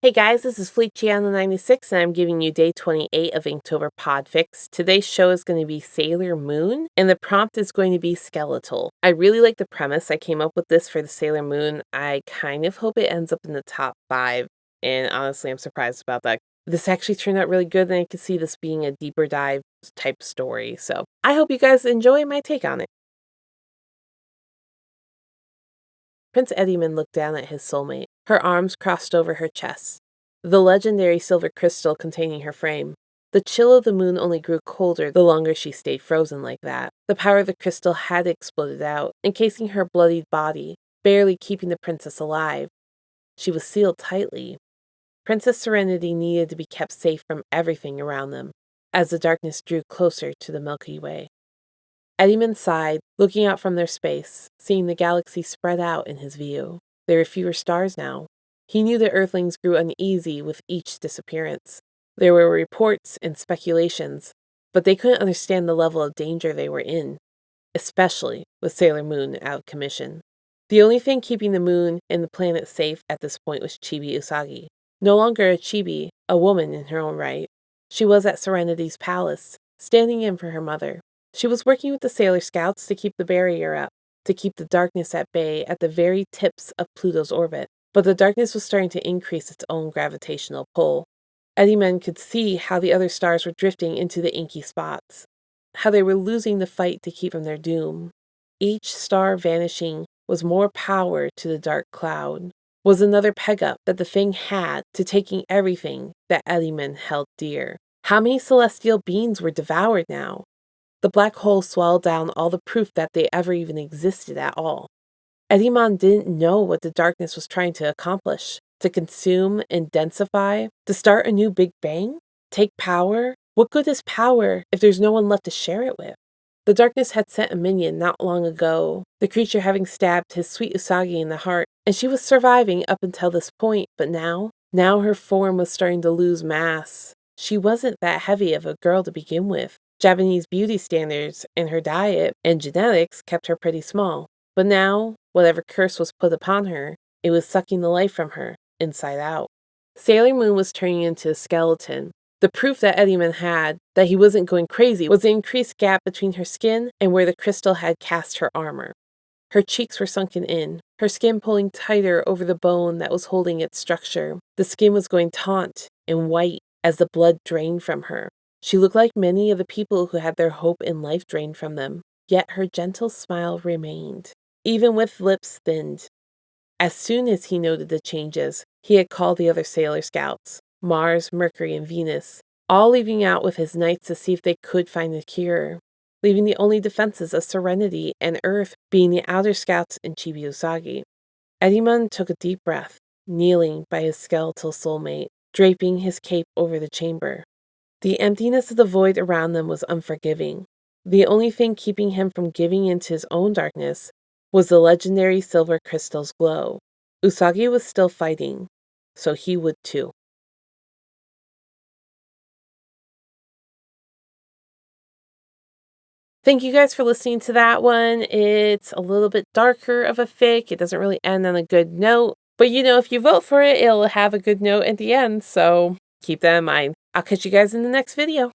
Hey guys, this is Fleetchiana96 and I'm giving you day 28 of Inktober Podfics. Today's show is going to be Sailor Moon and the prompt is going to be skeletal. I really like the premise. I came up with this for the Sailor Moon. I kind of hope it ends up in the top 5 and honestly I'm surprised about that. This actually turned out really good and I could see this being a deeper dive type story. So I hope you guys enjoy my take on it. Prince Eddyman looked down at his soulmate, her arms crossed over her chest, the legendary silver crystal containing her frame. The chill of the moon only grew colder the longer she stayed frozen like that. The power of the crystal had exploded out, encasing her bloodied body, barely keeping the princess alive. She was sealed tightly. Princess Serenity needed to be kept safe from everything around them, as the darkness drew closer to the Milky Way. Eddyman sighed, looking out from their space, seeing the galaxy spread out in his view. There were fewer stars now. He knew the Earthlings grew uneasy with each disappearance. There were reports and speculations, but they couldn't understand the level of danger they were in, especially with Sailor Moon out of commission. The only thing keeping the moon and the planet safe at this point was Chibi Usagi. No longer a chibi, a woman in her own right. She was at Serenity's palace, standing in for her mother. She was working with the Sailor Scouts to keep the barrier up, to keep the darkness at bay at the very tips of Pluto's orbit. But the darkness was starting to increase its own gravitational pull. Eddyman could see how the other stars were drifting into the inky spots, how they were losing the fight to keep from their doom. Each star vanishing was more power to the dark cloud, was another peg up that the thing had to taking everything that Eddyman held dear. How many celestial beings were devoured now? The black hole swallowed down all the proof that they ever even existed at all. Eddyman didn't know what the darkness was trying to accomplish. To consume and densify? To start a new Big Bang? Take power? What good is power if there's no one left to share it with? The darkness had sent a minion not long ago, the creature having stabbed his sweet Usagi in the heart, and she was surviving up until this point, but now her form was starting to lose mass. She wasn't that heavy of a girl to begin with. Japanese beauty standards and her diet and genetics kept her pretty small. But now, whatever curse was put upon her, it was sucking the life from her, inside out. Sailor Moon was turning into a skeleton. The proof that Eddyman had that he wasn't going crazy was the increased gap between her skin and where the crystal had cast her armor. Her cheeks were sunken in, her skin pulling tighter over the bone that was holding its structure. The skin was going taut and white as the blood drained from her. She looked like many of the people who had their hope in life drained from them, yet her gentle smile remained, even with lips thinned. As soon as he noted the changes, he had called the other Sailor Scouts, Mars, Mercury, and Venus, all leaving out with his knights to see if they could find a cure, leaving the only defenses of Serenity and Earth being the Outer Scouts and Chibi Usagi. Eddyman took a deep breath, kneeling by his skeletal soulmate, draping his cape over the chamber. The emptiness of the void around them was unforgiving. The only thing keeping him from giving into his own darkness was the legendary silver crystal's glow. Usagi was still fighting, so he would too. Thank you guys for listening to that one. It's a little bit darker of a fic. It doesn't really end on a good note. But you know, if you vote for it, it'll have a good note at the end. So keep that in mind. I'll catch you guys in the next video.